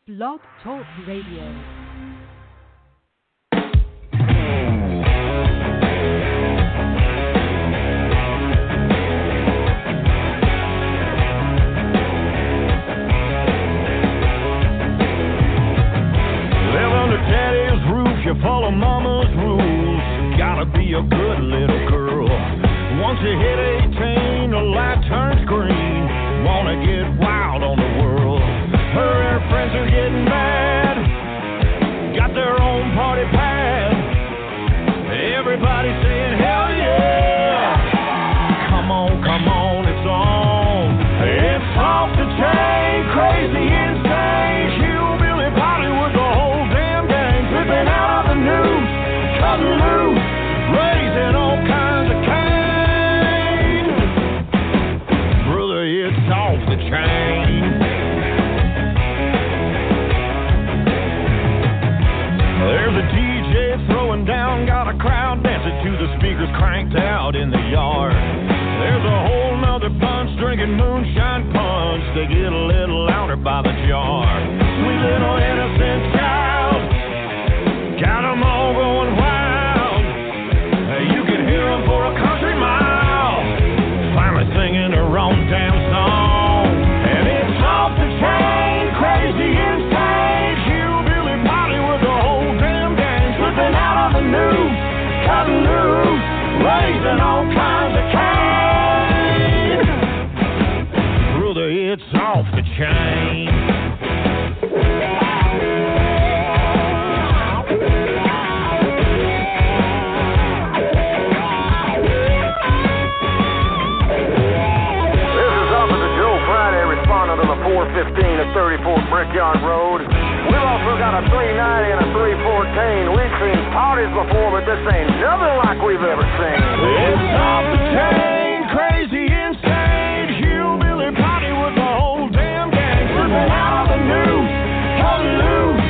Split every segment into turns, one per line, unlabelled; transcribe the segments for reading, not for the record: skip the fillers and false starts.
Blog Talk Radio.
You follow mama's rules, gotta be a good little girl. Once you hit 18, the light turns green, wanna get wild on the world. Her and her friends are getting mad, got their own party pad. Everybody saying hell yeah, come on, it's on. It's off the chain, crazy, insane, hillbilly party with the whole damn gang, flipping out of the news, cutting loose, raising all kinds of cane. Brother, it's off the chain. There's a DJ throwing down, got a crowd dancing to the speakers cranked out in the yard. There's a whole nother bunch drinking moonshine punch. They get a little louder by the jar. Sweet little innocent child, got 'em all going wild. Hey, you can hear 'em for a country mile, finally singing their own damn song. And it's off the chain, crazy, insane, hillbilly party with the whole damn gang, slipping out of the news, cutting loose, raising all kinds of cane. Brother, it's off the chain. This is Officer Joe Friday responding to the 415 at 34th Brickyard Road. We've also got a 390 and a 314. We've seen parties before, but this ain't nothing like we've ever seen. It's off the chain, crazy, insane, hillbilly party with the whole damn gang, slipping out of the news, cutting loose,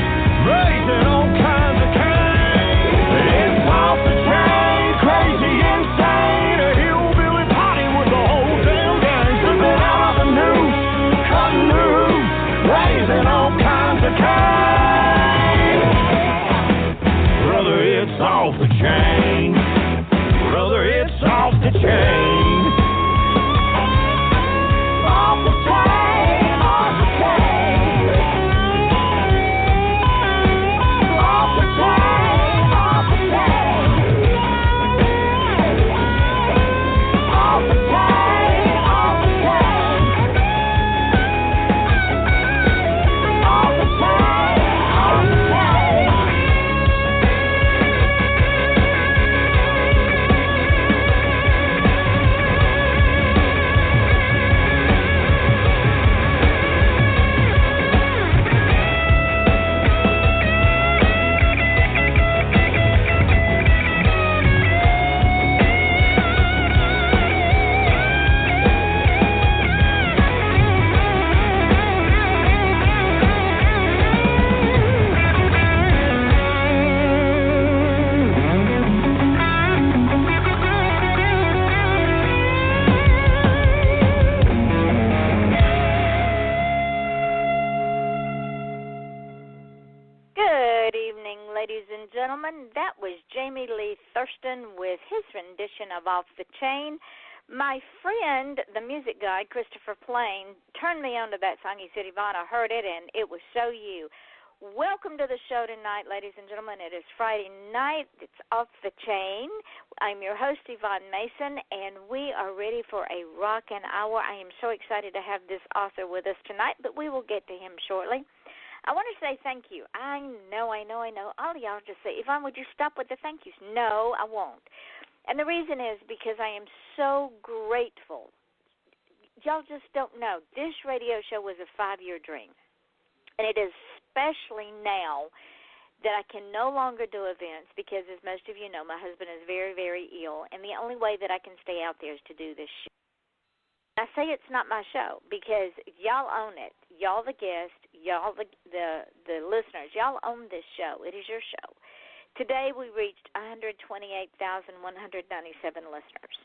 raising all kinds of cane. It's off the chain, crazy, insane, a hillbilly party with the whole damn gang, slipping out of the news, cutting loose, raising all kinds of cane. Brother, it's off the chain. Brother, it's off the chain. Off the chain, off the chain. Off the chain, off the chain. Off the chain, off the chain. Off the chain, off the chain.
Good evening, ladies and gentlemen. That was Jamie Lee Thurston with his rendition of Off the Chain. My friend, the music guy, Christopher Plain, turned me on to that song. He said, Yvonne, I heard it, and it was so you. Welcome to the show tonight, ladies and gentlemen. It is Friday night. It's Off the Chain. I'm your host, Yvonne Mason, and we are ready for a rockin' hour. I am so excited to have this author with us tonight, but we will get to him shortly. I want to say thank you. I know. All of y'all just say, Yvonne, would you stop with the thank yous? No, I won't. And the reason is because I am so grateful. Y'all just don't know. This radio show was a 5-year dream. And it is especially now that I can no longer do events because, as most of you know, my husband is very, very ill. And the only way that I can stay out there is to do this show. I say it's not my show because y'all own it. Y'all the guests, y'all the listeners, y'all own this show. It is your show. Today we reached 128,197 listeners.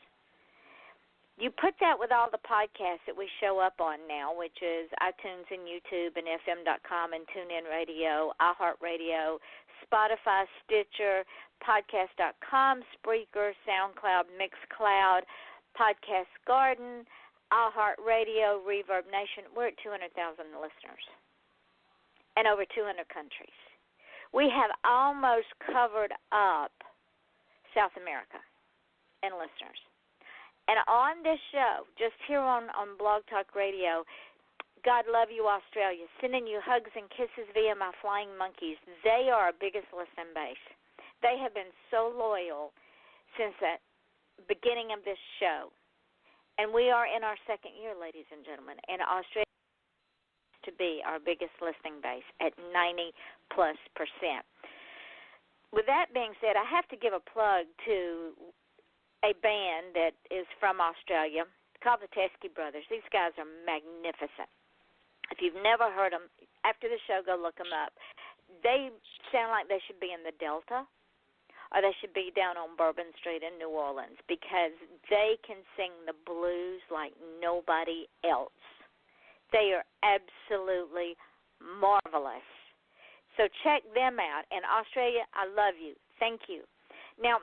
You put that with all the podcasts that we show up on now, which is iTunes and YouTube and FM.com and TuneIn Radio, iHeartRadio, Spotify, Stitcher, Podcast.com, Spreaker, SoundCloud, Mixcloud, Podcast Garden, iHeartRadio, Reverb Nation. We're at 200,000 listeners in over 200 countries. We have almost covered up South America in listeners. And on this show, just here on Blog Talk Radio, God love you, Australia, sending you hugs and kisses via my flying monkeys. They are our biggest listening base. They have been so loyal since the beginning of this show. And we are in our second year, ladies and gentlemen, and Australia to be our biggest listening base at 90+%. With that being said, I have to give a plug to a band that is from Australia called the Teskey Brothers. These guys are magnificent. If you've never heard them, after the show, go look them up. They sound like they should be in the Delta, or they should be down on Bourbon Street in New Orleans, because they can sing the blues like nobody else. They are absolutely marvelous. So check them out. And Australia, I love you. Thank you. Now,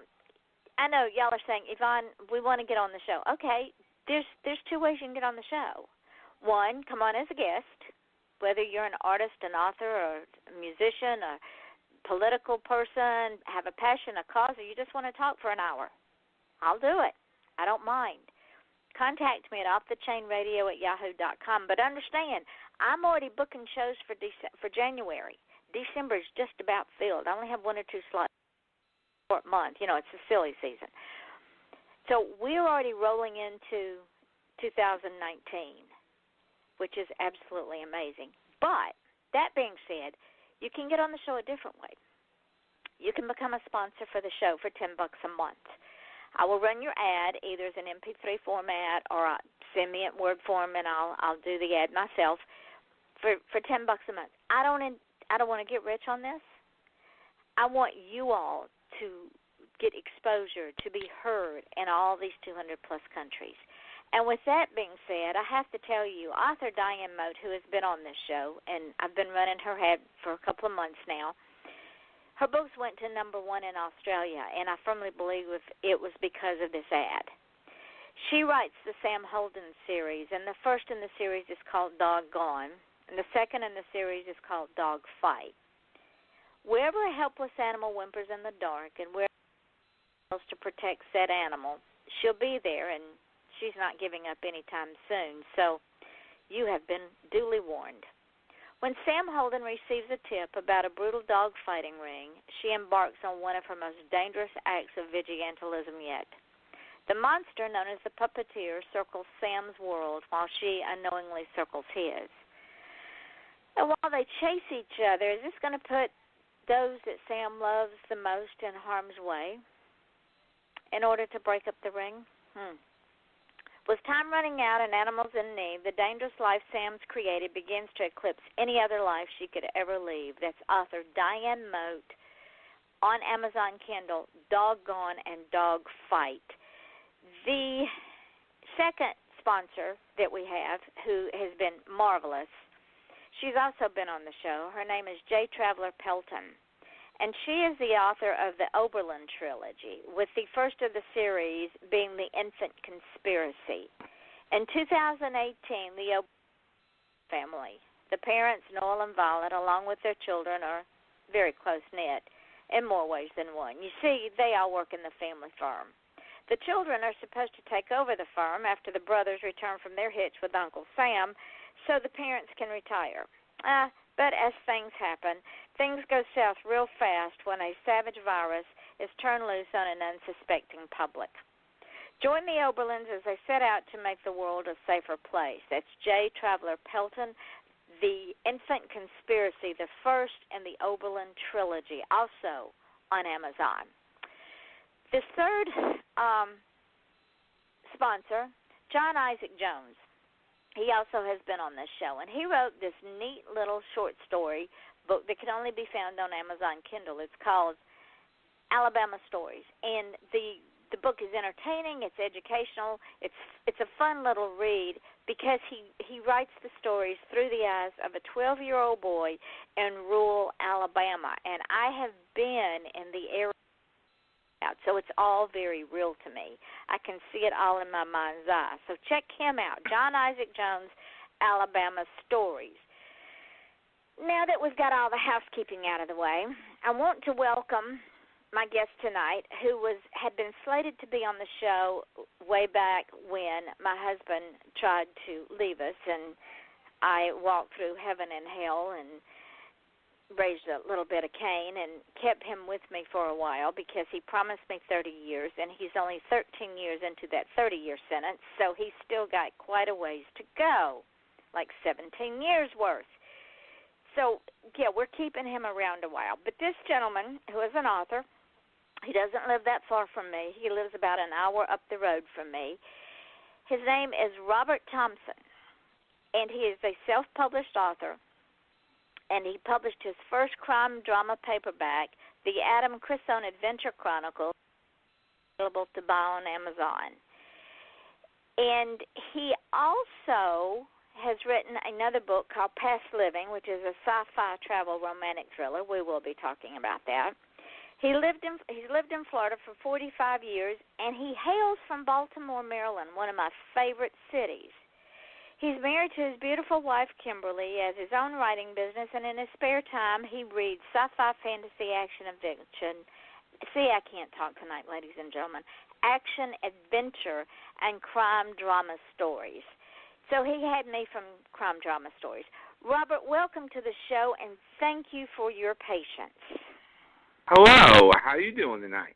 I know y'all are saying, Yvonne, we want to get on the show. Okay, there's two ways you can get on the show. One, come on as a guest, whether you're an artist, an author, or a musician, a political person, have a passion, a cause, or you just want to talk for an hour. I'll do it. I don't mind. Contact me at offthechainradio@yahoo.com. But understand, I'm already booking shows for January. December is just about filled. I only have one or two slots. Month. You know, it's the silly season. So we're already rolling into 2019, which is absolutely amazing. But that being said, you can get on the show a different way. You can become a sponsor for the show for $10 a month. I will run your ad either as an MP3 format or send me in Word form, and I'll do the ad myself for $10 a month. I don't want to get rich on this. I want you all to get exposure, to be heard in all these 200-plus countries. And with that being said, I have to tell you, author Diane Mote, who has been on this show, and I've been running her ad for a couple of months now, her books went to #1 in Australia, and I firmly believe it was because of this ad. She writes the Sam Holden series, and the first in the series is called Doggone, and the second in the series is called Dog Fight. Wherever a helpless animal whimpers in the dark and where to protect said animal, she'll be there, and she's not giving up anytime soon. So you have been duly warned. When Sam Holden receives a tip about a brutal dog fighting ring, she embarks on one of her most dangerous acts of vigilantism yet. The monster, known as the puppeteer, circles Sam's world while she unknowingly circles his. And while they chase each other, is this going to put those that Sam loves the most in harm's way in order to break up the ring? With time running out and animals in need, the dangerous life Sam's created begins to eclipse any other life she could ever lead. That's author Diane Mote on Amazon Kindle, Doggone and Dog Fight. The second sponsor that we have, who has been marvelous, she's also been on the show. Her name is J. Traveler Pelton, and she is the author of the Oberlin trilogy, with the first of the series being The Infant Conspiracy. In 2018, the Oberlin family, the parents, Noel and Violet, along with their children, are very close-knit in more ways than one. You see, they all work in the family firm. The children are supposed to take over the firm after the brothers return from their hitch with Uncle Sam, so the parents can retire. But as things happen, things go south real fast when a savage virus is turned loose on an unsuspecting public. Join the Oberlins as they set out to make the world a safer place. That's J. Traveler Pelton, The Infant Conspiracy, the first in the Oberlin trilogy, also on Amazon. This third sponsor, John Isaac Jones, he also has been on this show, and he wrote this neat little short story book that can only be found on Amazon Kindle. It's called Alabama Stories, and the The book is entertaining, it's educational, it's a fun little read because he writes the stories through the eyes of a 12-year-old boy in rural Alabama. And I have been in the area, so it's all very real to me. I can see it all in my mind's eye. So check him out, John Isaac Jones, Alabama Stories. Now that we've got all the housekeeping out of the way, I want to welcome my guest tonight, who had been slated to be on the show way back when my husband tried to leave us, and I walked through heaven and hell and raised a little bit of Cain and kept him with me for a while because he promised me 30 years, and he's only 13 years into that 30-year sentence, so he's still got quite a ways to go, like 17 years worth. So, yeah, we're keeping him around a while. But this gentleman, who is an author, he doesn't live that far from me. He lives about an hour up the road from me. His name is Robert Thompson, and he is a self-published author, and he published his first crime drama paperback, The Adam Crisone Adventure Chronicles, available to buy on Amazon. And he also has written another book called Past Living, which is a sci-fi travel romantic thriller. We will be talking about that. He's lived in Florida for 45 years, and he hails from Baltimore, Maryland, one of my favorite cities. He's married to his beautiful wife, Kimberly, has his own writing business, and in his spare time, he reads sci-fi, fantasy, action, and fiction. See, I can't talk tonight, ladies and gentlemen. Action, adventure, and crime drama stories. So he had me from crime drama stories. Robert, welcome to the show, and thank you for your patience.
Hello, how are you doing tonight?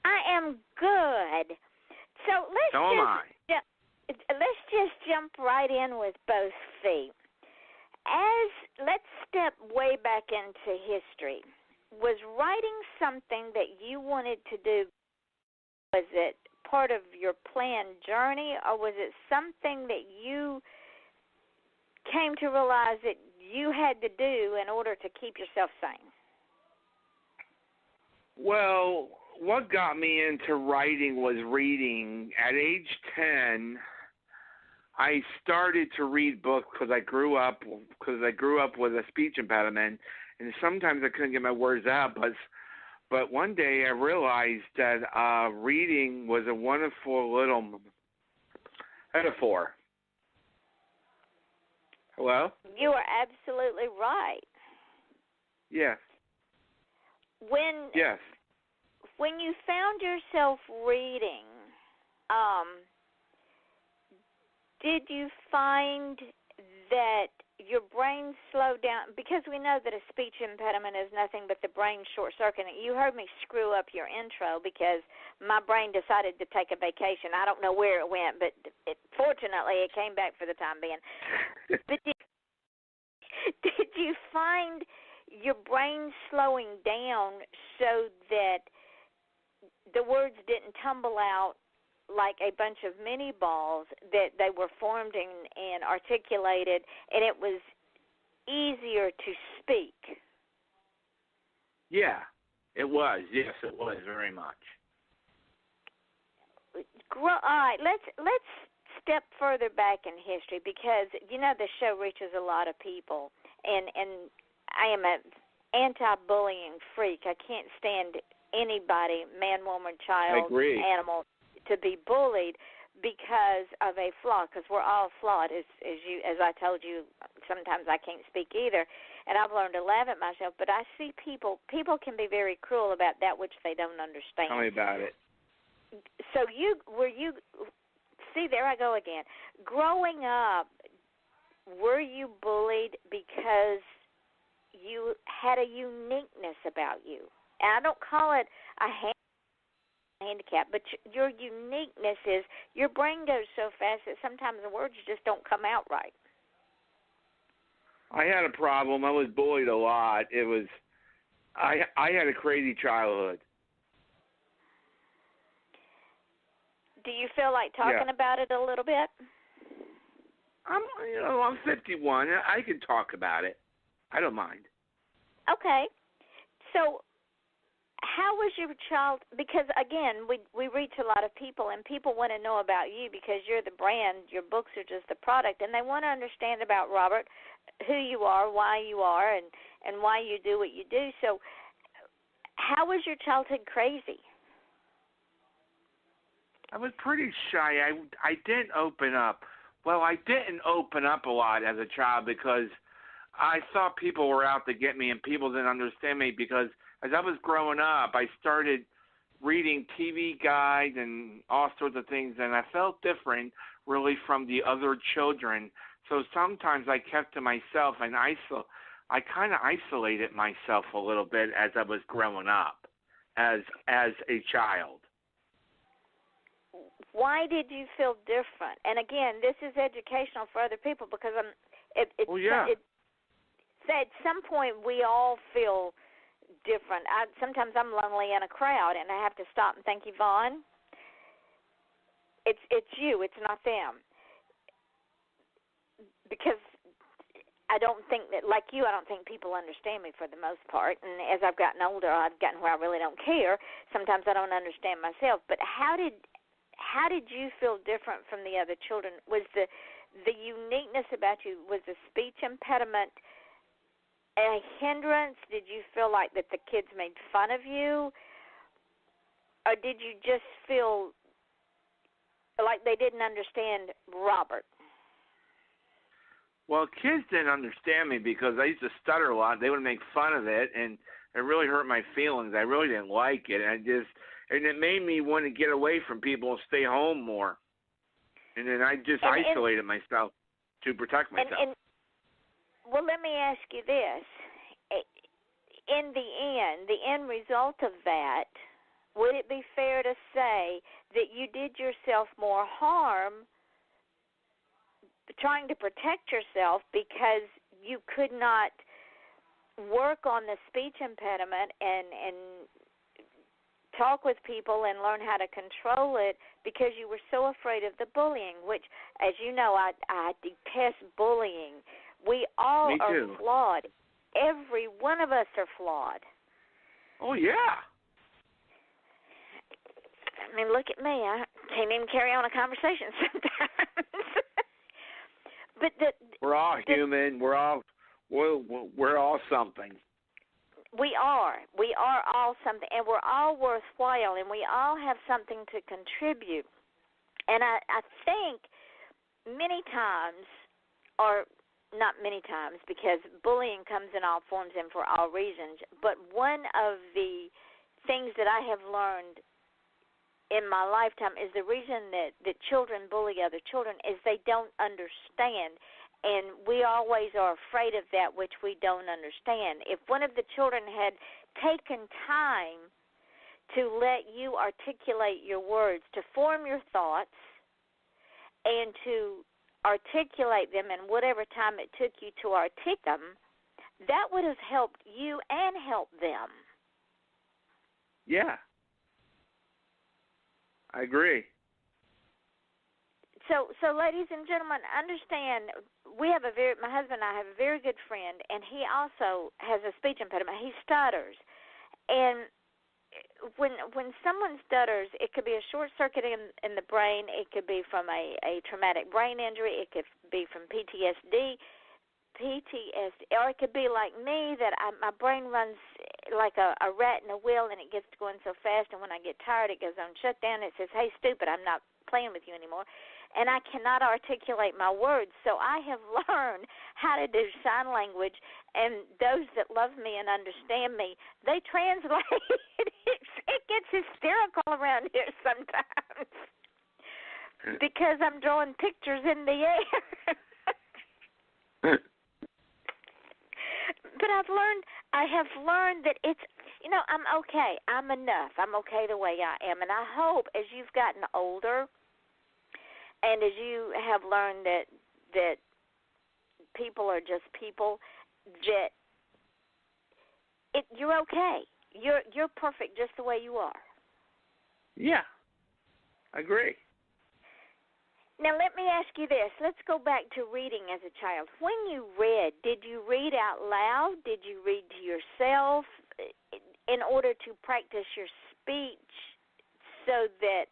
I am good. So let's just jump right in with both feet. Let's step way back into history. Was writing something that you wanted to do? Was it part of your planned journey, or was it something that you came to realize that you had to do in order to keep yourself sane?
Well, what got me into writing was reading. At age 10, I started to read books because I grew up with a speech impediment, and sometimes I couldn't get my words out. But one day I realized that reading was a wonderful little metaphor. Hello?
You are absolutely right.
Yes. Yes.
When you found yourself reading, did you find that your brain slowed down? Because we know that a speech impediment is nothing but the brain short-circuiting. You heard me screw up your intro because my brain decided to take a vacation. I don't know where it went, but fortunately it came back for the time being. But did you find your brain slowing down so that the words didn't tumble out like a bunch of mini balls, that they were formed and articulated, and it was easier to speak?
Yeah, it was. Yes, it was very much.
All right, let's step further back in history, because you know the show reaches a lot of people, and I am an anti-bullying freak. I can't stand anybody, man, woman, child, animal, to be bullied because of a flaw, because we're all flawed. As I told you, sometimes I can't speak either, and I've learned to laugh at myself, but I see people can be very cruel about that which they don't understand.
Tell me about it.
So see, there I go again. Growing up, were you bullied because you had a uniqueness about you? And I don't call it a handicap, but your uniqueness is your brain goes so fast that sometimes the words just don't come out right.
I had a problem. I was bullied a lot. I had a crazy childhood.
Do you feel like talking about it a little bit?
I'm 51. I can talk about it. I don't mind.
Okay. So how was your child? Because again, we reach a lot of people, and people want to know about you because you're the brand. Your books are just the product, and they want to understand about Robert, who you are, why you are, and why you do what you do. So, how was your childhood crazy?
I was pretty shy. I didn't open up. Well, I didn't open up a lot as a child because I thought people were out to get me, and people didn't understand me because as I was growing up, I started reading TV guides and all sorts of things, and I felt different really from the other children. So sometimes I kept to myself, and I kind of isolated myself a little bit as I was growing up as a child.
Why did you feel different? And again, this is educational for other people because at some point we all feel different. Sometimes I'm lonely in a crowd, and I have to stop and think, Yvonne, it's you, it's not them. Because I don't think that, like you, I don't think people understand me for the most part. And as I've gotten older, I've gotten where I really don't care. Sometimes I don't understand myself. But how did you feel different from the other children? Was the uniqueness about you, was the speech impediment a hindrance? Did you feel like that the kids made fun of you? Or did you just feel like they didn't understand Robert?
Well, kids didn't understand me because I used to stutter a lot. They would make fun of it, and it really hurt my feelings. I really didn't like it. And it made me want to get away from people and stay home more. And then I just isolated myself to protect myself.
Well, let me ask you this. In the end result of that, would it be fair to say that you did yourself more harm trying to protect yourself because you could not work on the speech impediment and talk with people and learn how to control it because you were so afraid of the bullying, which, as you know, I detest bullying. We all are flawed. Every one of us are flawed.
Oh, yeah.
I mean, look at me. I can't even carry on a conversation sometimes. But
we're all human. We're all something.
We are all something, and we're all worthwhile, and we all have something to contribute. And I think many times, or not many times, because bullying comes in all forms and for all reasons, but one of the things that I have learned in my lifetime is the reason that children bully other children is they don't understand. And we always are afraid of that which we don't understand. If one of the children had taken time to let you articulate your words, to form your thoughts, and to articulate them in whatever time it took you to articulate them, that would have helped you and helped them.
Yeah. I agree.
So, ladies and gentlemen, understand, my husband and I have a very good friend, and he also has a speech impediment. He stutters. And when someone stutters, it could be a short circuit in the brain. It could be from a traumatic brain injury. It could be from PTSD, or it could be like me, that my brain runs like a rat in a wheel, and it gets going so fast, and when I get tired, it goes on shutdown. It says, "Hey, stupid, I'm not playing with you anymore." And I cannot articulate my words, so I have learned how to do sign language, and those that love me and understand me, they translate. It gets hysterical around here sometimes because I'm drawing pictures in the air. But I have learned that it's, I'm okay. I'm enough. I'm okay the way I am. And I hope as you've gotten older and as you have learned that people are just people, that you're okay. You're perfect just the way you are.
Yeah, I agree.
Now, let me ask you this. Let's go back to reading as a child. When you read, did you read out loud? Did you read to yourself? in order to practice your speech so that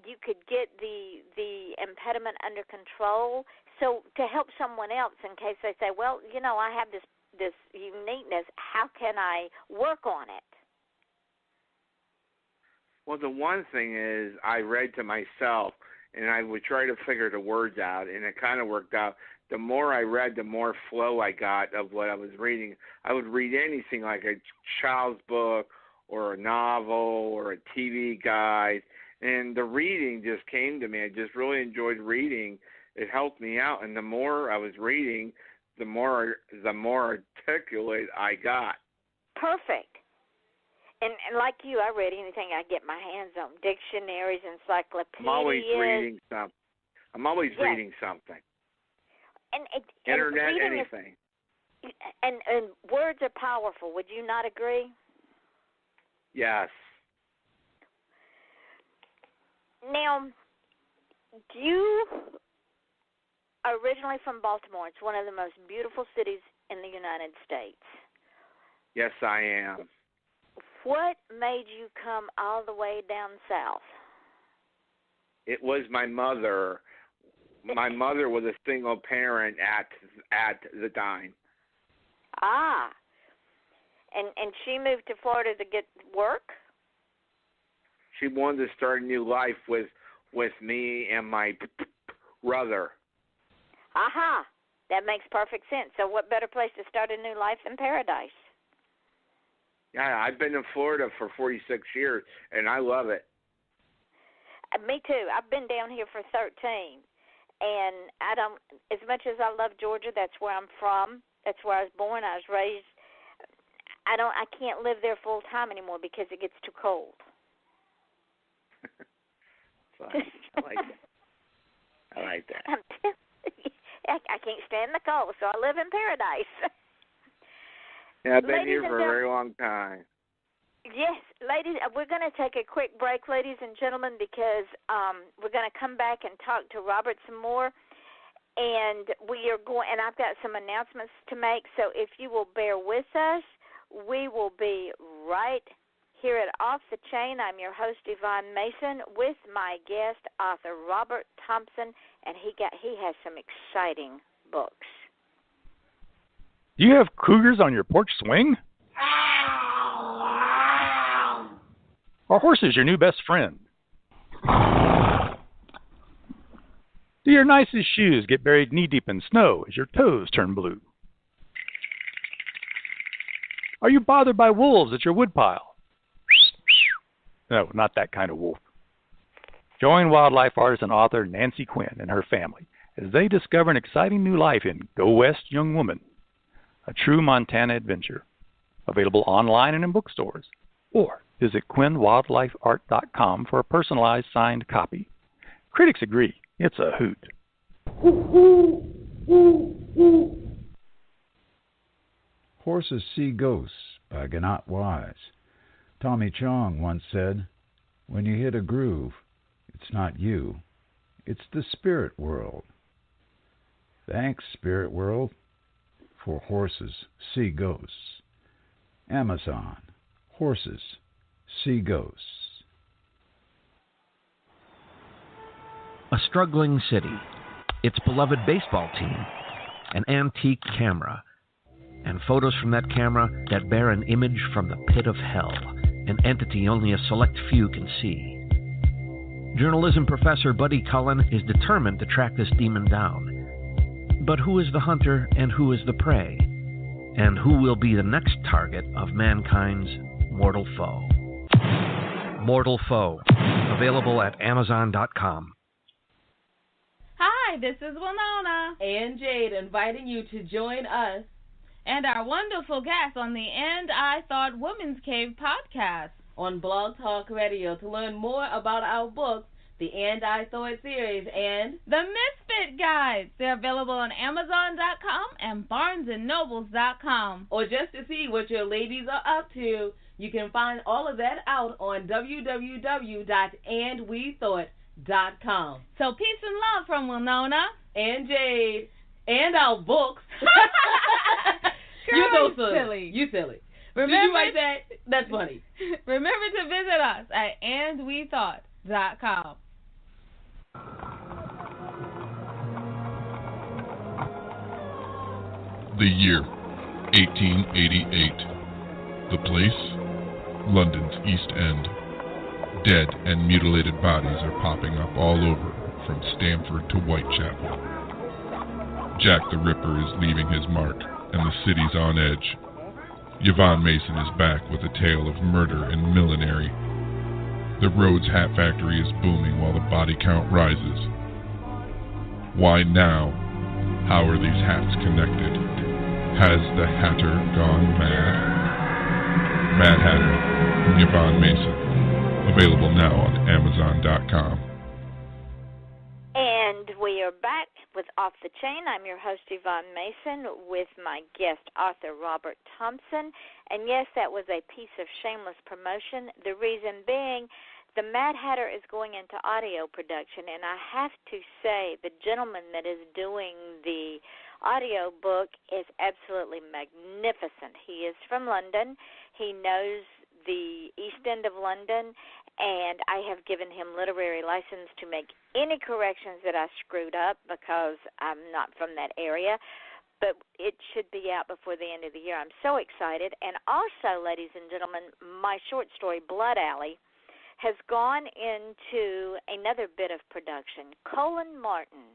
you could get the impediment under control, so to help someone else in case they say, well, I have this uniqueness, how can I work on it?
Well, the one thing is I read to myself, and I would try to figure the words out, and it kind of worked out. The more I read, the more flow I got of what I was reading. I would read anything like a child's book or a novel or a TV guide, and the reading just came to me. I just really enjoyed reading. It helped me out, and the more I was reading, the more articulate I got.
Perfect. And like you, I read anything I get my hands on, dictionaries, encyclopedias.
I'm always reading something. Reading something. Internet, anything.
And words are powerful. Would you not agree?
Yes.
Now, you are originally from Baltimore. It's one of the most beautiful cities in the United States.
Yes, I am.
What made you come all the way down south?
It was my mother. My mother was a single parent at the time.
Ah. And she moved to Florida to get work?
She wanted to start a new life with me and my brother.
Aha. That makes perfect sense. So what better place to start a new life than paradise?
Yeah, I've been in Florida for 46 years, and I love it.
Me too. I've been down here for 13. And I don't, as much as I love Georgia, that's where I'm from. That's where I was born. I was raised. I can't live there full time anymore because it gets too cold.
I like that. I like that.
I can't stand the cold, so I live in paradise.
Yeah, I've been here for a very long time.
Yes, ladies, we're going to take a quick break, ladies and gentlemen, because we're going to come back and talk to Robert some more. And and I've got some announcements to make, so if you will bear with us, we will be right here at Off the Chain. I'm your host, Yvonne Mason, with my guest, author Robert Thompson, and he has some exciting books.
Do you have cougars on your porch swing? Are horses your new best friend? Do your nicest shoes get buried knee-deep in snow as your toes turn blue? Are you bothered by wolves at your woodpile? No, not that kind of wolf. Join wildlife artist and author Nancy Quinn and her family as they discover an exciting new life in Go West, Young Woman, a true Montana adventure. Available online and in bookstores. Or visit QuinnWildlifeArt.com for a personalized signed copy. Critics agree, it's a hoot.
Horses See Ghosts by Ganot Wise. Tommy Chong once said, when you hit a groove, it's not you, it's the spirit world. Thanks, spirit world, for Horses See Ghosts. Amazon, Horses See Ghosts.
A struggling city, its beloved baseball team, an antique camera, and photos from that camera that bear an image from the pit of hell, an entity only a select few can see. Journalism professor Buddy Cullen is determined to track this demon down. But who is the hunter and who is the prey? And who will be the next target of mankind's mortal foe? Mortal Foe, available at Amazon.com.
Hi, this is Winona
and Jade inviting you to join us
and our wonderful guest on the And I Thought Women's Cave podcast
on Blog Talk Radio to learn more about our books, the And I Thought series, and
the Misfit Guides. They're available on Amazon.com and BarnesandNobles.com.
Or just to see what your ladies are up to, you can find all of that out on www.andwethought.com.
So peace and love from Winona
and Jade and our books.
Girl,
you
silly.
You silly. Did you write that? That's funny.
Remember to visit us at andwethought.com.
The year, 1888. The place, London's East End. Dead and mutilated bodies are popping up all over, from Stamford to Whitechapel. Jack the Ripper is leaving his mark, and the city's on edge. Yvonne Mason is back with a tale of murder and millinery. The Rhodes Hat Factory is booming while the body count rises. Why now? How are these hats connected? Has the Hatter gone mad? Mad Hatter, Yvonne Mason. Available now on Amazon.com.
And we are back with Off the Chain. I'm your host, Yvonne Mason, with my guest, author Robert Thompson. And yes, that was a piece of shameless promotion. The reason being, the Mad Hatter is going into audio production, and I have to say the gentleman that is doing the audio book is absolutely magnificent. He is from London. He knows the East End of London, and I have given him literary license to make any corrections that I screwed up because I'm not from that area. But it should be out before the end of the year. I'm so excited. And also, ladies and gentlemen, my short story, Blood Alley, has gone into another bit of production. Colin Martin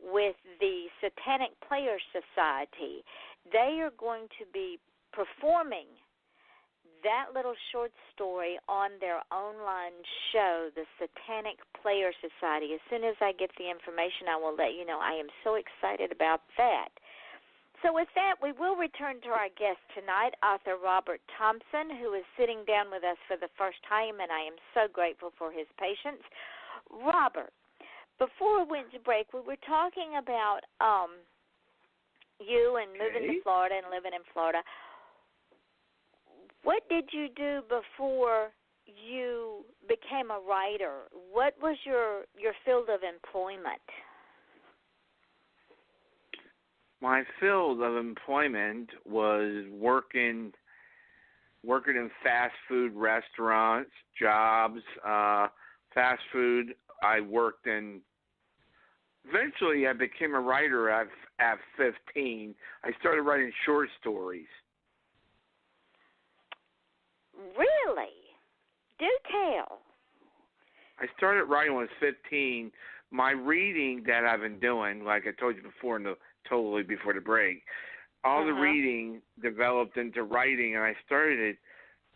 with the Satanic Players Society, they are going to be performing that little short story on their online show, the Satanic Player Society. As soon as I get the information, I will let you know. I am so excited about that. So with that, we will return to our guest tonight, author Robert Thompson, who is sitting down with us for the first time, and I am so grateful for his patience. Robert, before we went to break, we were talking about you and moving to Florida and living in Florida. What did you do before you became a writer? What was your field of employment?
My field of employment was working in fast food restaurants, jobs, fast food. I worked in. Eventually, I became a writer at 15. I started writing short stories.
Really? Do tell.
I started writing when I was 15. My reading that I've been doing, like I told you before, totally before the break, all the reading developed into writing, and I started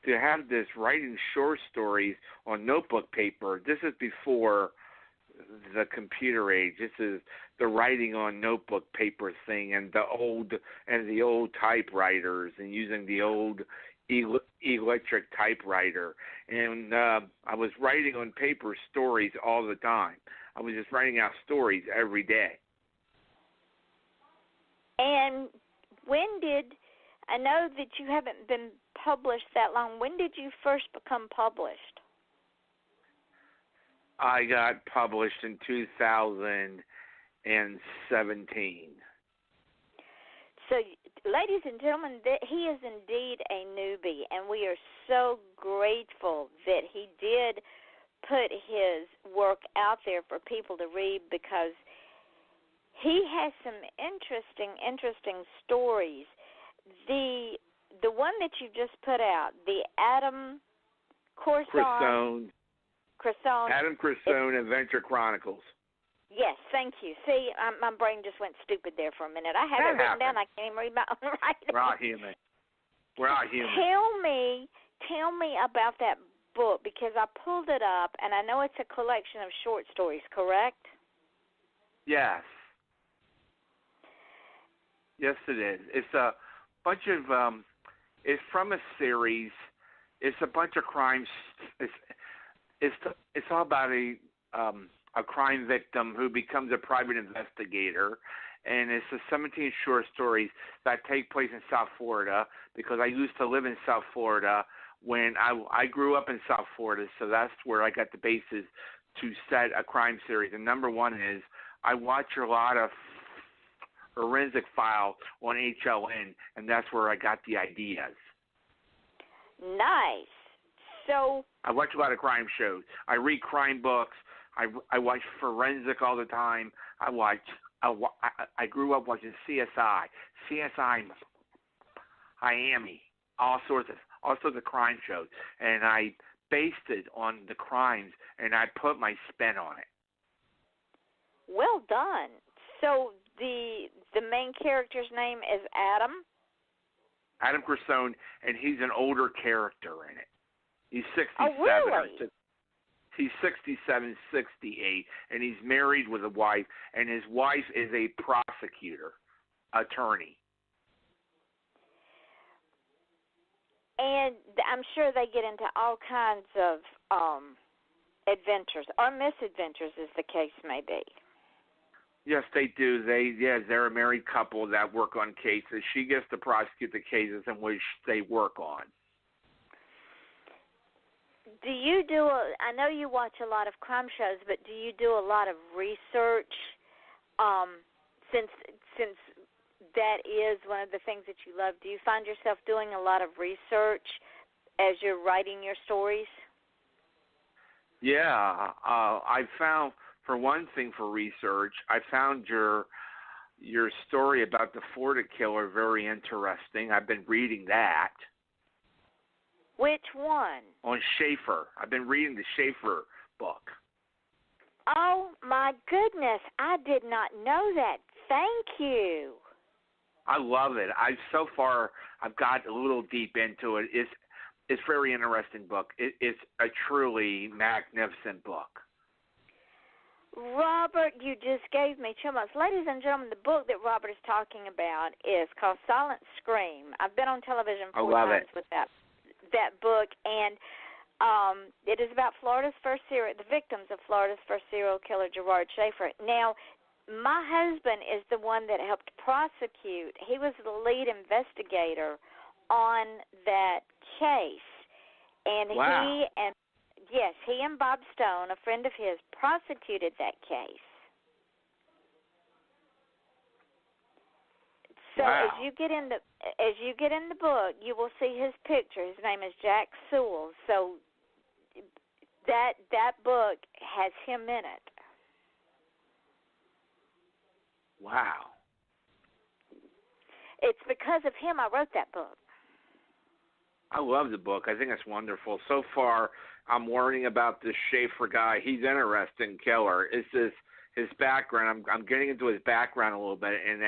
to have this writing short stories on notebook paper. This is before the computer age. This is the writing on notebook paper thing, and the old typewriters, and using the old electric typewriter. And I was writing on paper stories all the time. I was just writing out stories every day.
And I know that you haven't been published that long. When did you first become published?
I got published in 2017.
So, ladies and gentlemen, he is indeed a newbie, and we are so grateful that he did put his work out there for people to read, because he has some interesting stories. The one that you just put out, the Adam Cresson
Adam Cresson Adventure Chronicles.
Yes, thank you. See, my brain just went stupid there for a minute. I have it written down. I can't even read my own writing.
We're all human.
Tell me about that book, because I pulled it up, and I know it's a collection of short stories, correct?
Yes. Yes, it is. It's a bunch of, it's from a series. It's a bunch of crimes. It's all about a crime victim who becomes a private investigator, and it's the 17 short stories that take place in South Florida, because I used to live in South Florida when I grew up in South Florida, so that's where I got the basis to set a crime series. And number one is I watch a lot of Forensic File on HLN, and that's where I got the ideas.
Nice. So
I watch a lot of crime shows. I read crime books. I watch forensic all the time. I grew up watching CSI Miami, all sorts of crime shows, and I based it on the crimes, and I put my spin on it.
well done. So the main character's name is Adam.
Adam Cressone, and he's an older character in it. He's 67.
Oh, really?
He's 67, 68, and he's married with a wife, and his wife is a attorney.
And I'm sure they get into all kinds of adventures or misadventures, as the case may be.
Yes, they do. They're a married couple that work on cases. She gets to prosecute the cases in which they work on.
Do you I know you watch a lot of crime shows, but do you do a lot of research? Since that is one of the things that you love, do you find yourself doing a lot of research as you're writing your stories?
Yeah, I found, for one thing, for research, I found your story about the Florida killer very interesting. I've been reading that.
Which one?
On Schaefer. I've been reading the Schaefer book.
Oh, my goodness. I did not know that. Thank you.
I love it. I've got a little deep into it. It's a very interesting book. It's a truly magnificent book.
Robert, you just gave me chill bumps. Ladies and gentlemen, the book that Robert is talking about is called Silent Scream. I've been on television 4 times with that book, and it is about the victims of Florida's first serial killer, Gerard Schaefer. Now, my husband is the one that helped prosecute. He was the lead investigator on that case, and
wow.
he and Bob Stone, a friend of his, prosecuted that case. So
wow.
as you get in the book, you will see his picture. His name is Jack Sewell. So that book has him in it.
Wow.
It's because of him I wrote that book.
I love the book. I think it's wonderful. So far, I'm learning about this Schaefer guy. He's an interesting killer. It's just his background. I'm getting into his background a little bit, and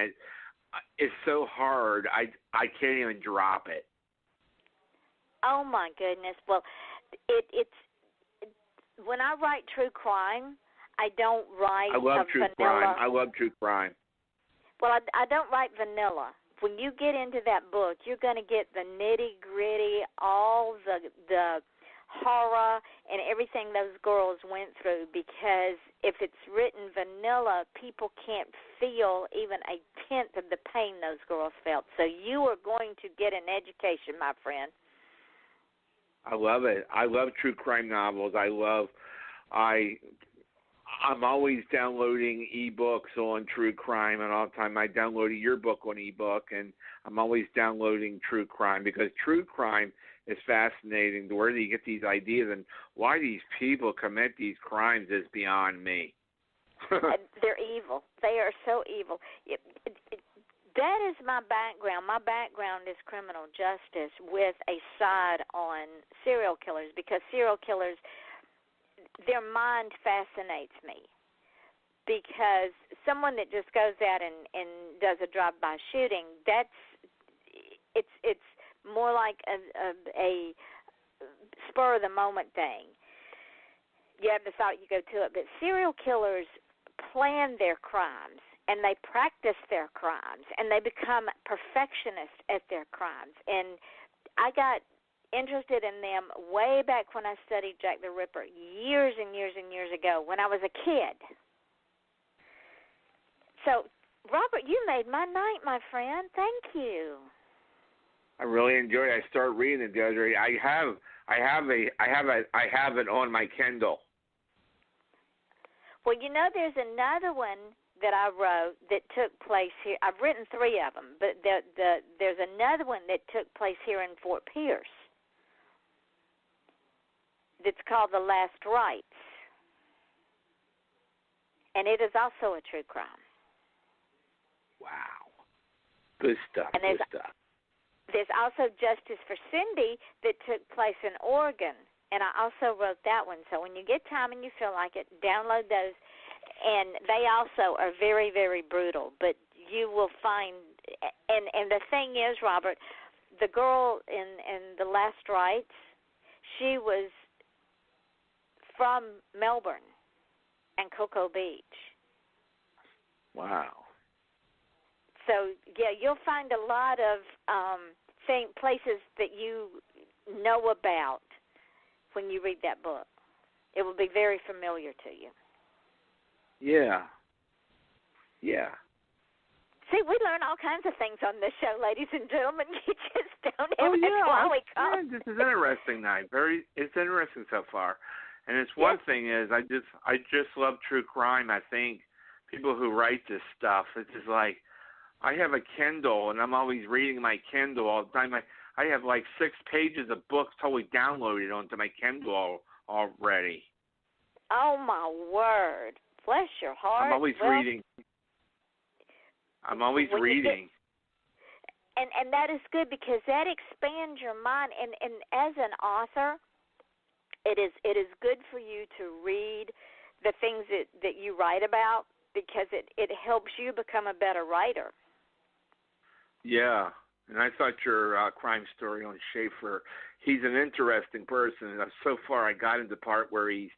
it's so hard. I can't even drop it.
Oh my goodness! Well, it's when I write true crime, I don't write.
I love true
vanilla.
crime. I love true crime.
Well, I don't write vanilla. When you get into that book, you're going to get the nitty-gritty, all the horror and everything those girls went through, because if it's written vanilla, people can't feel even a tenth of the pain those girls felt. So you are going to get an education, my friend.
I love it. I love true crime novels. I'm always downloading ebooks on true crime, and all the time I downloaded your book on ebook, and I'm always downloading true crime because true crime is fascinating. Where do you get these ideas, and why these people commit these crimes is beyond me.
They're evil. They are so evil. That is my background. My background is criminal justice with a side on serial killers, because serial killers, their mind fascinates me, because someone that just goes out and does a drive-by shooting, it's more like a spur-of-the-moment thing. You have the thought, you go to it. But serial killers plan their crimes, and they practice their crimes, and they become perfectionists at their crimes. And I got interested in them way back when I studied Jack the Ripper years and years and years ago when I was a kid. So, Robert, you made my night, my friend. Thank you.
I really enjoyed it. I started reading it the other day. I have it on my Kindle.
Well, you know, there's another one that I wrote that took place here. I've written 3 of them, but there's another one that took place here in Fort Pierce. that's called The Last Rites. And it is also a true crime.
Wow. Good stuff.
And
good stuff.
There's also Justice for Cindy that took place in Oregon, and I also wrote that one. So when you get time and you feel like it, download those. And they also are very, very brutal, but you will find, and the thing is, Robert, the girl in The Last Rites, she was from Melbourne and Cocoa Beach.
Wow.
So, yeah, you'll find a lot of places that you know about when you read that book. It will be very familiar to you.
Yeah. Yeah.
See, we learn all kinds of things on this show, ladies and gentlemen. You just don't have
yeah.
why we come.
Yeah, this is interesting night. It's interesting so far. And it's one thing is I just love true crime. I think people who write this stuff, it's just like I have a Kindle and I'm always reading my Kindle all the time. I have like 6 pages of books totally downloaded onto my Kindle already.
Oh my word. Bless your heart.
I'm always reading. I'm always reading.
And that is good because that expands your mind. And as an author, it is good for you to read the things that you write about because it helps you become a better writer.
Yeah, and I thought your crime story on Schaefer, he's an interesting person. So far I got into the part where he's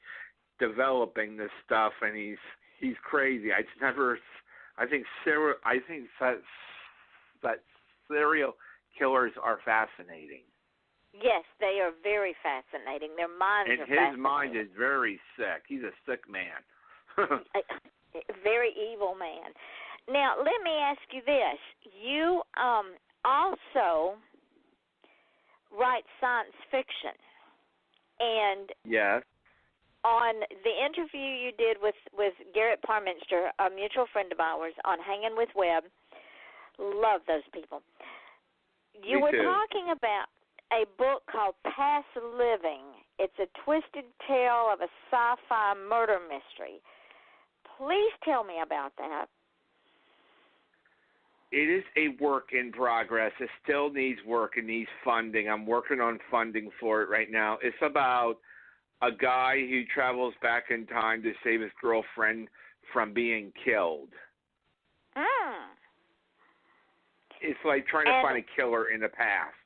developing this stuff and he's crazy. I think that serial killers are fascinating.
Yes, they are very fascinating. Their minds
and
are fascinating. And
his mind is very sick. He's a sick man.
A very evil man. Now, let me ask you this. You also write science fiction. And
yes.
On the interview you did with Garrett Parminster, a mutual friend of ours, on Hanging with Webb, love those people. You were talking about a book called Past Living. It's a twisted tale of a sci-fi murder mystery. Please tell me about that.
It is a work in progress. It still needs work. It needs funding. I'm working on funding for it right now. It's about a guy who travels back in time to save his girlfriend from being killed. It's like trying to find a killer in the past.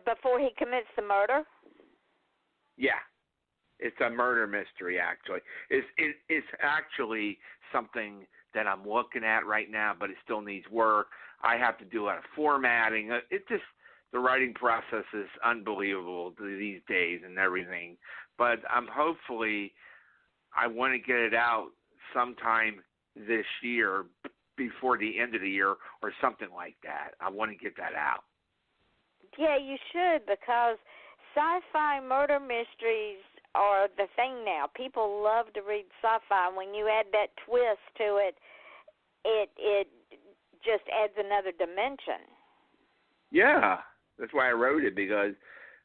Before he commits the murder?
Yeah. It's a murder mystery, actually. It's actually something that I'm looking at right now, but it still needs work. I have to do a lot of formatting. The writing process is unbelievable these days and everything. But hopefully I want to get it out sometime this year, before the end of the year or something like that. I want to get that out.
Yeah, you should, because sci-fi murder mysteries are the thing now. People love to read sci-fi. When you add that twist to it, it just adds another dimension.
Yeah, that's why I wrote it, because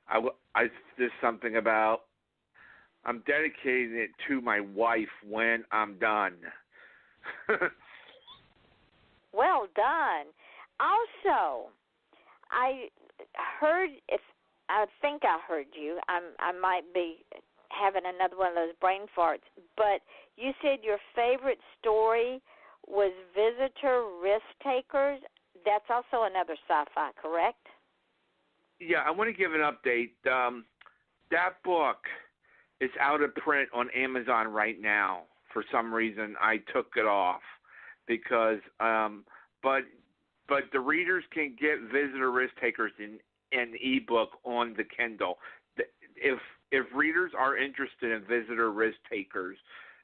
I there's something about I'm dedicating it to my wife when I'm done.
Well done. Also, I think I heard you. I might be having another one of those brain farts, but you said your favorite story was Visitor Risk Takers. That's also another sci-fi, correct?
Yeah, I want to give an update. That book is out of print on Amazon right now. For some reason, I took it off because, but the readers can get Visitor Risk Takers in an ebook on the Kindle. If readers are interested in Visitor Risk Takers,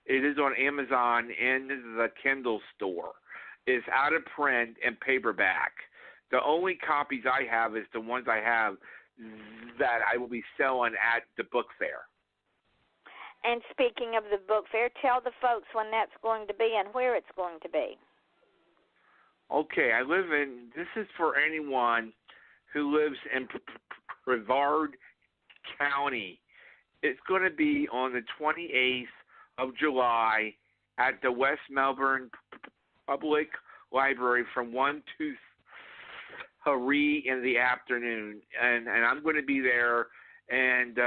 it is on Amazon and the Kindle store. It's out of print and paperback. The only copies I have is the ones I have that I will be selling at the book fair.
And speaking of the book fair, tell the folks when that's going to be and where it's going to be.
Okay, this is for anyone who lives in Brevard County. It's going to be on the 28th of July at the West Melbourne Public Library from 1 to 3 in the afternoon. And I'm going to be there. And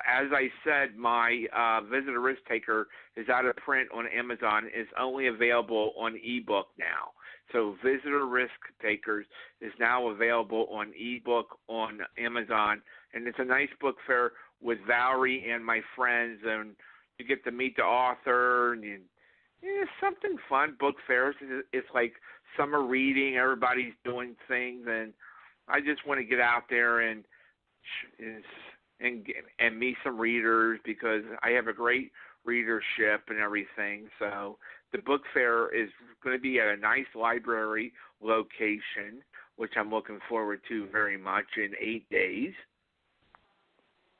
as I said, my Visitor Risk Taker is out of print on Amazon. It's only available on ebook now. So Visitor Risk Takers is now available on ebook on Amazon. And it's a nice book fair with Valerie and my friends. And you get to meet the author. And it's something fun. Book fairs. It's like summer reading. Everybody's doing things. And I just want to get out there and meet some readers because I have a great readership and everything. So the book fair is going to be at a nice library location, which I'm looking forward to very much in 8 days.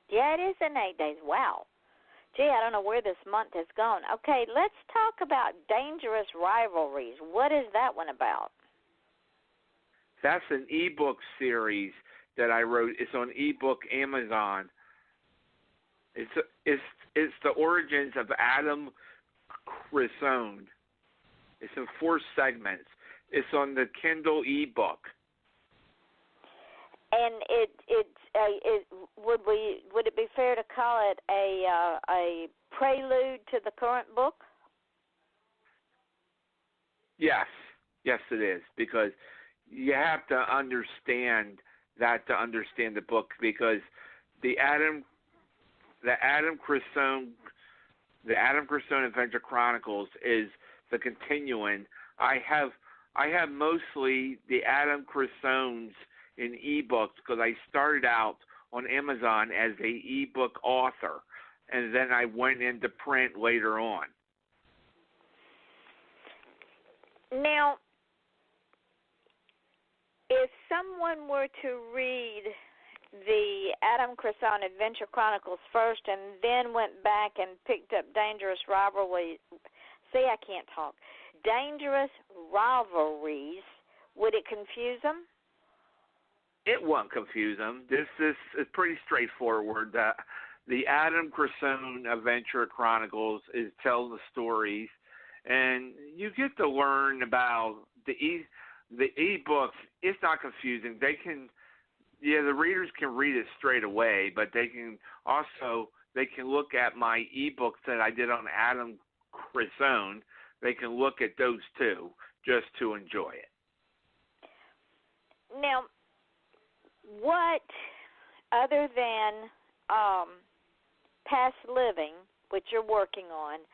Yeah, it is in 8 days. Wow. Gee, I don't know where this month has gone. Okay, let's talk about Dangerous Rivalries. What is that one about?
That's an ebook series that I wrote. It's on ebook Amazon. It's the origins of Adam Cresson. It's in 4 segments. It's on the Kindle ebook.
And would it be fair to call it a prelude to the current book?
Yes, it is, because you have to understand that to understand the book, because the Adam Cresson Adventure Chronicles is the continuing. I have mostly the Adam Cressons in ebooks because I started out on Amazon as a ebook author, and then I went into print later on.
Now, if someone were to read the Adam Cresson Adventure Chronicles first and then went back and picked up Dangerous Rivalries, Dangerous Rivalries, would it confuse them?
It won't confuse them. This is pretty straightforward. The Adam Cresson Adventure Chronicles tells the stories, and you get to learn about the ebooks. It's not confusing. The readers can read it straight away, but they can look at my ebooks that I did on Adam Cresson. They can look at those too, just to enjoy it.
Now, what other than Past Living, which you're working on,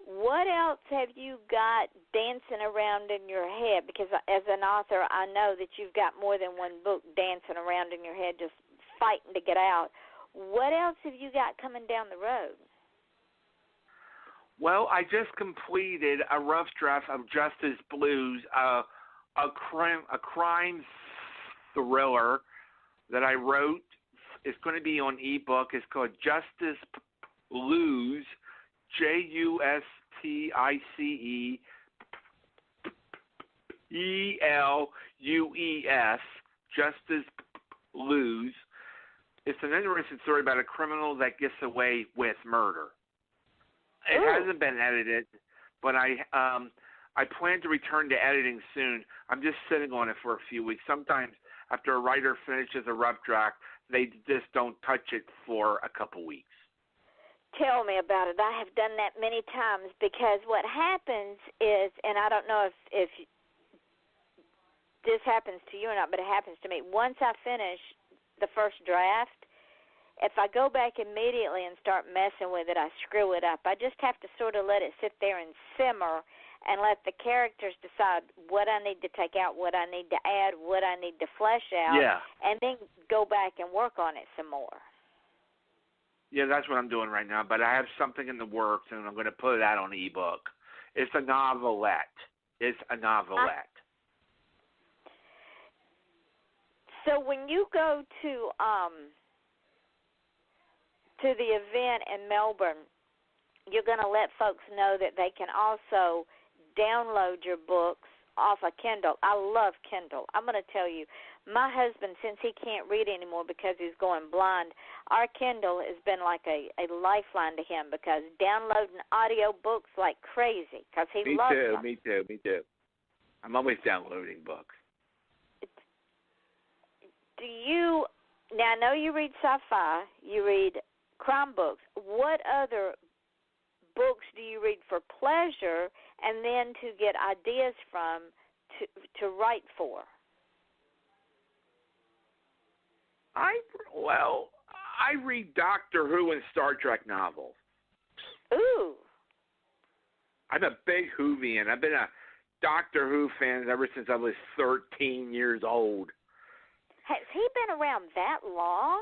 what else have you got dancing around in your head? Because as an author, I know that you've got more than one book dancing around in your head, just fighting to get out. What else have you got coming down the road?
Well, I just completed a rough draft of Justice Blues, a crime thriller that I wrote. It's going to be on ebook. It's called Justice Blues, JUSTICEELUES, Justice Blues. It's an interesting story about a criminal that gets away with murder. It hasn't been edited, but I plan to return to editing soon. I'm just sitting on it for a few weeks. Sometimes after a writer finishes a rough draft, they just don't touch it for a couple weeks.
Tell me about it. I have done that many times, because what happens is, and I don't know if this happens to you or not, but it happens to me. Once I finish the first draft, if I go back immediately and start messing with it, I screw it up. I just have to sort of let it sit there and simmer and let the characters decide what I need to take out, what I need to add, what I need to flesh out, and then go back and work on it some more.
Yeah, that's what I'm doing right now, but I have something in the works, and I'm going to put it out on ebook. It's a novelette.
So when you go to the event in Melbourne, you're going to let folks know that they can also download your books off a Kindle. I love Kindle. I'm going to tell you, my husband, since he can't read anymore because he's going blind, our Kindle has been like a lifeline to him because downloading audio books like crazy because he loves them.
Me too. I'm always downloading books.
Do you, now I know you read sci-fi, you read crime books. What other books do you read for pleasure and then to get ideas from to write for?
I read Doctor Who and Star Trek novels.
Ooh.
I'm a big Whovian. I've been a Doctor Who fan ever since I was 13 years old.
Has he been around that long?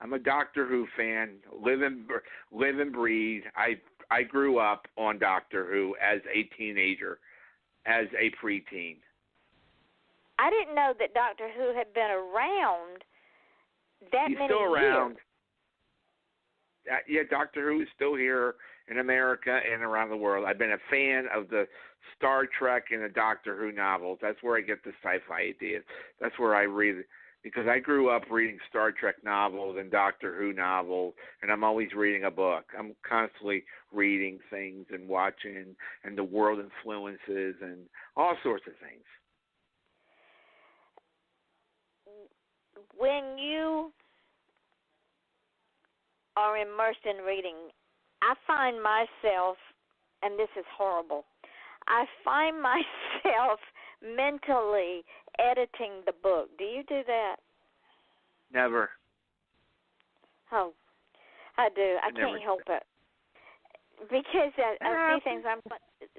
I'm a Doctor Who fan. Live and breathe. I grew up on Doctor Who as a teenager, as a preteen.
I didn't know that Doctor Who had been around that
He's
many
still around.
years.
Yeah, Doctor Who is still here in America and around the world. I've been a fan of the Star Trek and the Doctor Who novels. That's where I get the sci-fi ideas. That's where I read it. Because I grew up reading Star Trek novels and Doctor Who novels, and I'm always reading a book. I'm constantly reading things and watching and the world influences and all sorts of things.
When you are immersed in reading, I find myself, and this is horrible, I find myself mentally editing the book. Do you do that?
Never.
Oh, I do. I can't help it. Because I see things,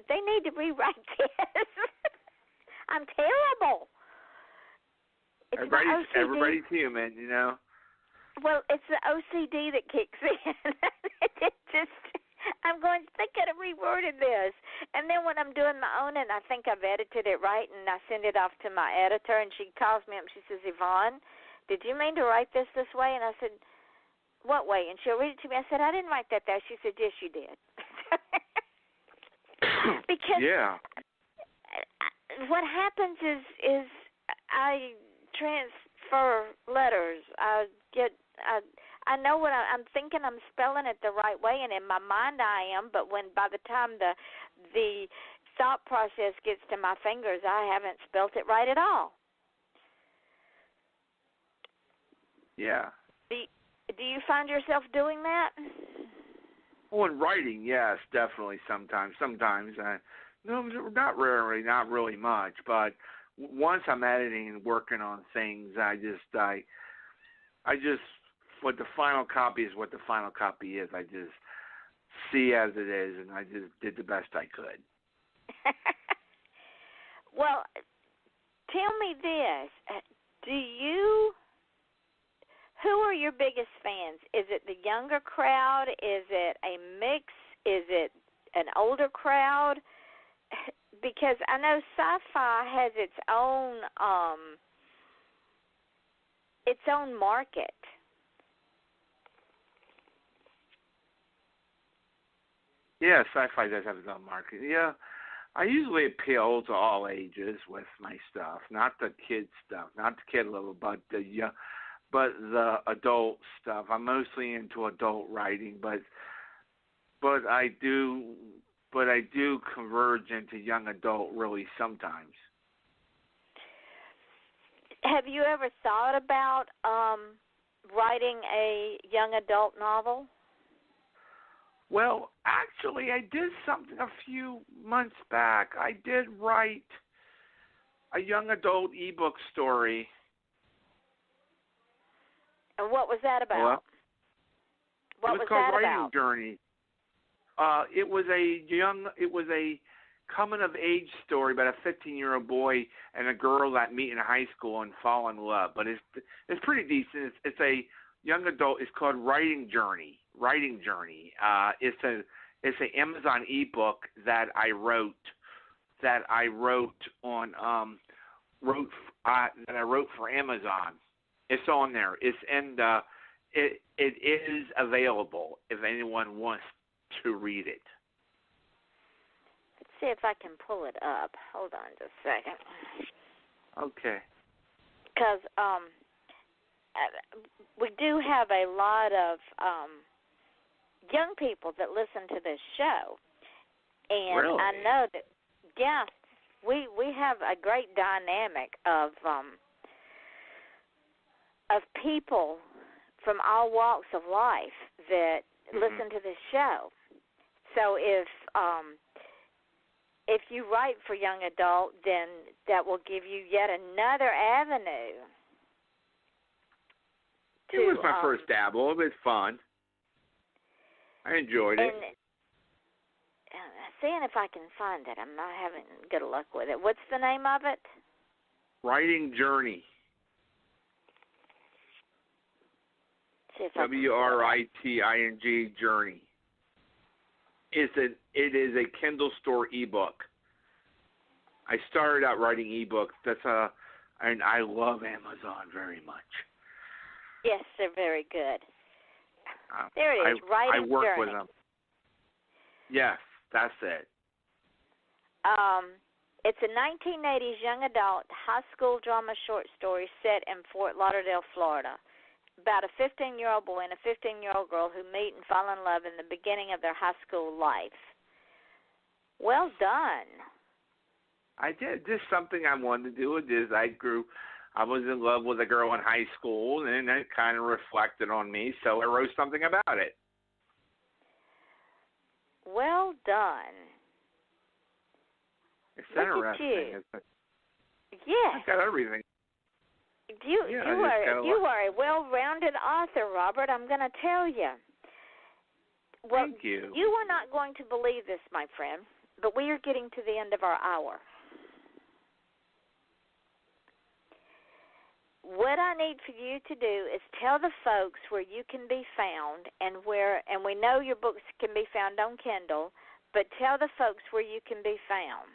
they need to rewrite this. I'm terrible. It's
everybody's human, you know.
Well, it's the OCD that kicks in. It just, I'm going, they could have reworded this. And then when I'm doing my own and I think I've edited it right and I send it off to my editor and she calls me up and she says, Yvonne, did you mean to write this way? And I said, what way? And she'll read it to me. I said, I didn't write that there. She said, yes, you did. Because what happens is I transfer letters. I know what I'm thinking. I'm spelling it the right way, and in my mind I am. But by the time the thought process gets to my fingers, I haven't spelt it right at all.
Yeah.
Do you find yourself doing that?
Well, in writing, yes, definitely. Sometimes, no, not rarely, not really much. But once I'm editing and working on things, I just, what the final copy is what the final copy is. I just see as it is, and I just did the best I could.
Well, tell me this. Who are your biggest fans? Is it the younger crowd? Is it a mix? Is it an older crowd? Because I know sci-fi has its own market.
Yeah, sci-fi does have its own market. Yeah, I usually appeal to all ages with my stuff, not the kid stuff, not the kid level, but the adult stuff. I'm mostly into adult writing, but I do converge into young adult really sometimes.
Have you ever thought about writing a young adult novel?
Well, actually, I did something a few months back. I did write a young adult ebook story.
And what was that about?
What was called Writing Journey. It was a coming of age story about a 15-year-old boy and a girl that meet in high school and fall in love. But it's pretty decent. It's a young adult. It's called Writing Journey. It's an Amazon ebook that I wrote for Amazon. It's on there. It is available if anyone wants to read it.
see if I can pull it up. Hold on just a second.
Okay.
Because we do have a lot of young people that listen to this show. And
really?
I know that, yeah, we have a great dynamic of people from all walks of life that listen to this show. So if you write for young adult, then that will give you yet another avenue.
It was my first dabble. It was fun. I enjoyed it.
Seeing if I can find it. I'm not having good luck with it. What's the name of it?
Writing Journey. WRITING Journey. It is a Kindle Store ebook. I started out writing ebooks. And I love Amazon very much.
Yes, they're very good. There it is. Writing
I work
Journey.
with them. Yes, that's it.
It's a 1980s young adult high school drama short story set in Fort Lauderdale, Florida, about a 15-year-old boy and a 15-year-old girl who meet and fall in love in the beginning of their high school life. Well done.
I did. This is something I wanted to do. I was in love with a girl in high school, and it kind of reflected on me, so I wrote something about it.
Well done.
It's
Look
interesting.
At you. Yes.
I got everything.
You are a well-rounded author, Robert. I'm going to tell you. Well,
thank you.
You are not going to believe this, my friend, but we are getting to the end of our hour. What I need for you to do is tell the folks where you can be found and we know your books can be found on Kindle, but tell the folks where you can be found.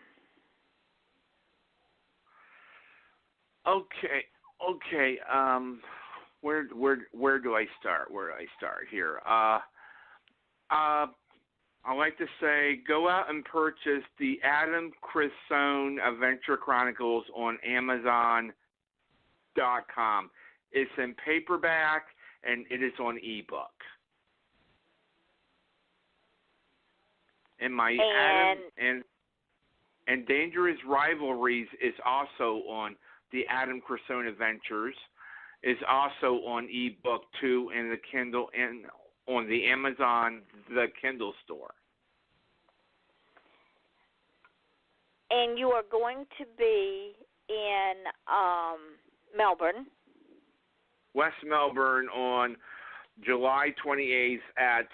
Okay. Where do I start? Here? I like to say go out and purchase the Adam Crisone Adventure Chronicles on Amazon.com. It's in paperback and it is on ebook. And my Adam and Dangerous Rivalries is also on the Adam Crisone Adventures. Is also on ebook too in the Kindle and on the Amazon the Kindle store.
And you are going to be in Melbourne.
West Melbourne on July 28th at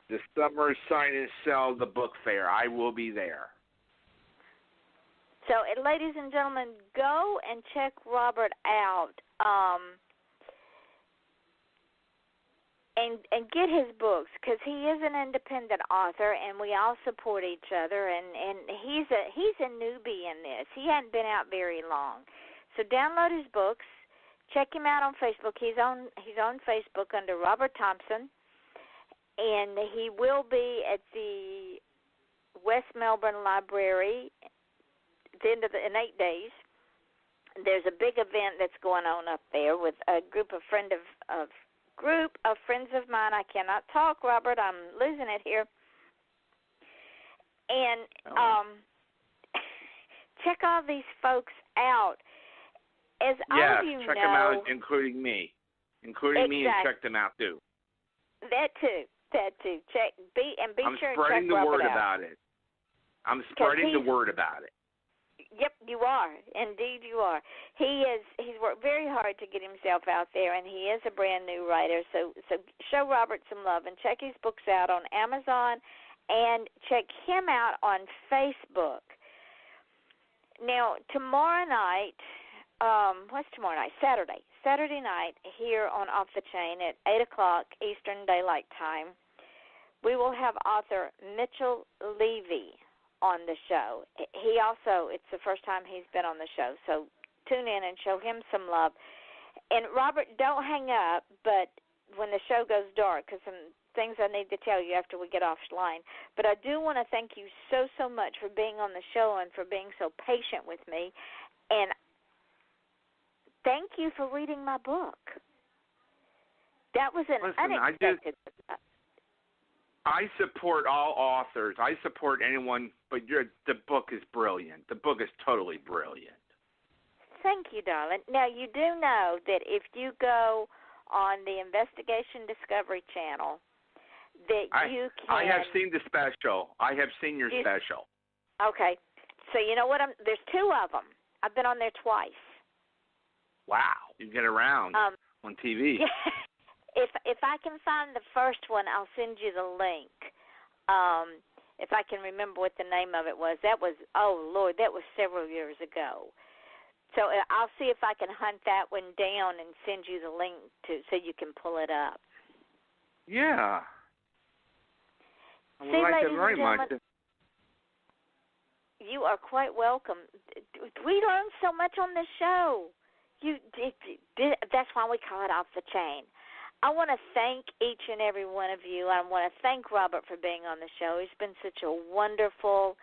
the Summer Sign and Sell, the book fair. I will be there.
So, ladies and gentlemen, go and check Robert out and get his books, because he is an independent author, and we all support each other. And he's a newbie in this. He hadn't been out very long. So download his books. Check him out on Facebook. He's on Facebook under Robert Thompson, and he will be at the West Melbourne Library in 8 days. There's a big event that's going on up there with a group of friends of mine. I cannot talk, Robert. I'm losing it here. And check all these folks out. As all of you
check
know,
them out, including me. Including me, and check them out too.
That too. Check. Be sure and check Robert out.
I'm spreading the word about it. I'm spreading the word about it.
Yep, you are. Indeed, you are. He's worked very hard to get himself out there, and he is a brand new writer. So show Robert some love and check his books out on Amazon, and check him out on Facebook. Now, tomorrow night, what's tomorrow night? Saturday night here on Off the Chain at 8:00 Eastern Daylight Time, we will have author Mitchell Levy on the show. It's the first time he's been on the show, so tune in and show him some love. And Robert, don't hang up, but when the show goes dark, because things I need to tell you after we get offline. But I do want to thank you so, so much for being on the show and for being so patient with me. And thank you for reading my book. That was an unexpected.
I support all authors. I support anyone, but the book is brilliant. The book is totally brilliant.
Thank you, darling. Now, you do know that if you go on the Investigation Discovery Channel, that you can...
I have seen the special. I have seen your special.
Okay. So you know what? There's two of them. I've been on there twice.
Wow. You get around on TV.
If I can find the first one, I'll send you the link. If I can remember what the name of it was. That was, oh, Lord, that was several years ago. So I'll see if I can hunt that one down and send you the link so you can pull it up.
Yeah. I would like it very much.
You are quite welcome. We learn so much on this show. That's why we call it Off the Chain. I want to thank each and every one of you. I want to thank Robert for being on the show. He's been such a wonderful,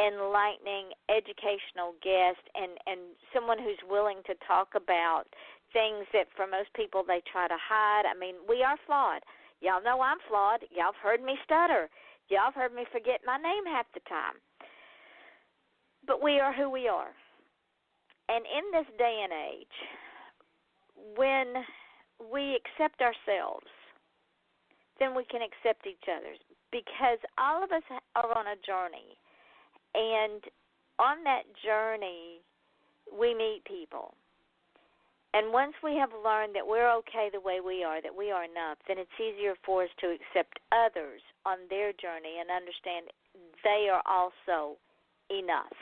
enlightening, educational guest and someone who's willing to talk about things that for most people they try to hide. I mean, we are flawed. Y'all know I'm flawed. Y'all have heard me stutter. Y'all have heard me forget my name half the time. But we are who we are. And in this day and age, when we accept ourselves, then we can accept each other, because all of us are on a journey. And on that journey, we meet people. And once we have learned that we're okay the way we are, that we are enough, then it's easier for us to accept others on their journey and understand they are also enough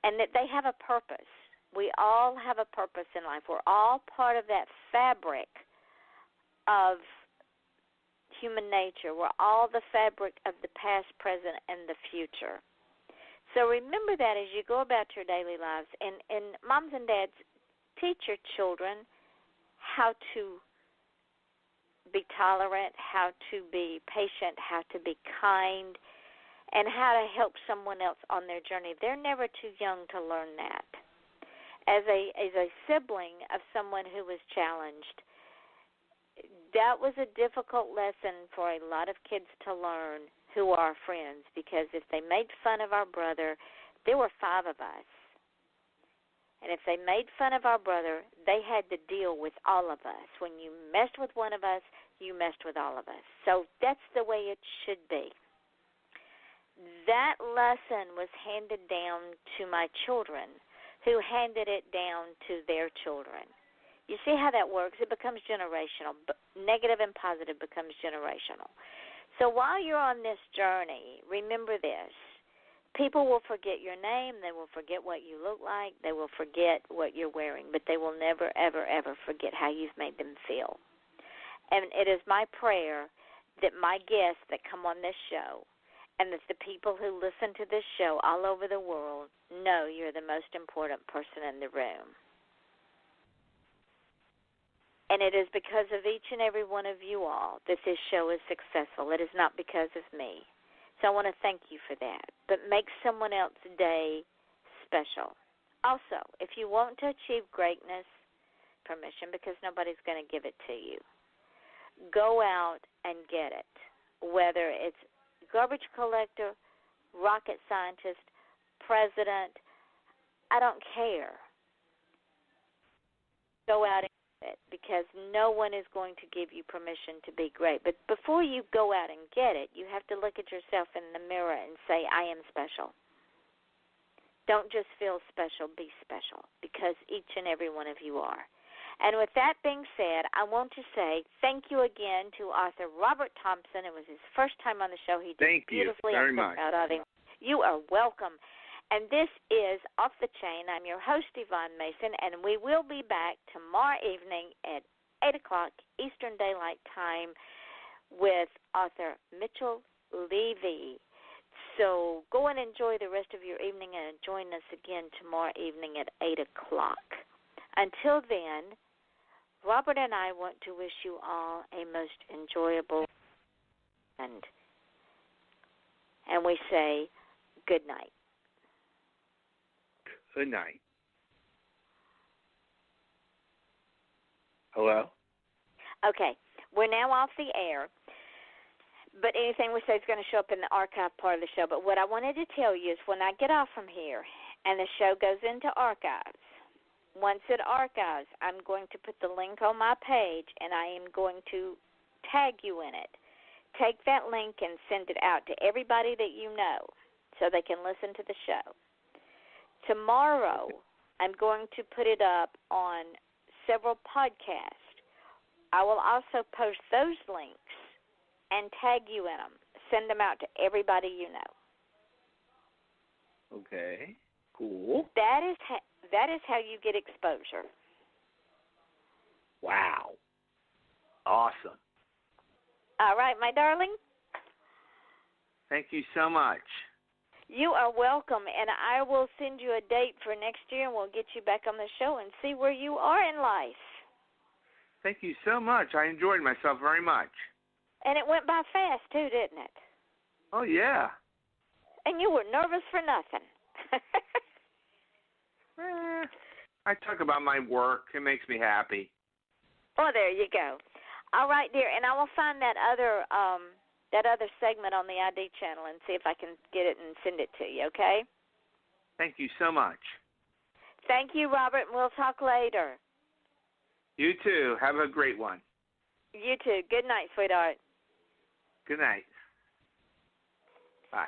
and that they have a purpose. We all have a purpose in life. We're all part of that fabric of human nature. We're all the fabric of the past, present, and the future. So remember that as you go about your daily lives. And moms and dads, teach your children how to be tolerant, how to be patient, how to be kind, and how to help someone else on their journey. They're never too young to learn that. As a sibling of someone who was challenged, that was a difficult lesson for a lot of kids to learn who are friends, because if they made fun of our brother, there were 5 of us. And if they made fun of our brother, they had to deal with all of us. When you messed with one of us, you messed with all of us. So that's the way it should be. That lesson was handed down to my children, who handed it down to their children. You see how that works? It becomes generational. Negative and positive becomes generational. So while you're on this journey, remember this. People will forget your name. They will forget what you look like. They will forget what you're wearing. But they will never, ever, ever forget how you've made them feel. And it is my prayer that my guests that come on this show and that the people who listen to this show all over the world know you're the most important person in the room. And it is because of each and every one of you all that this show is successful. It is not because of me. So I want to thank you for that. But make someone else's day special. Also, if you want to achieve greatness, permission, because nobody's going to give it to you, go out and get it. Whether it's garbage collector, rocket scientist, president, I don't care. Go out and get it, because no one is going to give you permission to be great. But before you go out and get it, you have to look at yourself in the mirror and say, I am special. Don't just feel special, be special, because each and every one of you are. And with that being said, I want to say thank you again to author Robert Thompson. It was his first time on the show. He did beautifully.
Thank you very much.
Proud of him. You are welcome. And this is Off the Chain. I'm your host, Yvonne Mason, and we will be back tomorrow evening at 8 o'clock Eastern Daylight Time with author Mitchell Levy. So go and enjoy the rest of your evening and join us again tomorrow evening at 8 o'clock. Until then, Robert and I want to wish you all a most enjoyable and we say good night.
Good night. Hello?
Okay, we're now off the air, but anything we say is going to show up in the archive part of the show. But what I wanted to tell you is when I get off from here and the show goes into archives, once it archives, I'm going to put the link on my page, and I am going to tag you in it. Take that link and send it out to everybody that you know so they can listen to the show. Tomorrow, I'm going to put it up on several podcasts. I will also post those links and tag you in them. Send them out to everybody you know.
Okay, cool.
That is how you get exposure.
Wow. Awesome.
All right, my darling.
Thank you so much.
You are welcome, and I will send you a date for next year, and we'll get you back on the show and see where you are in life.
Thank you so much. I enjoyed myself very much.
And it went by fast, too, didn't it?
Oh, yeah.
And you were nervous for nothing.
I talk about my work. It makes me happy.
Oh, there you go. All right, dear, and I will find that other segment on the ID channel and see if I can get it and send it to you, okay?
Thank you so much.
Thank you, Robert, and we'll talk later.
You too. Have a great one.
You too. Good night, sweetheart.
Good night. Bye.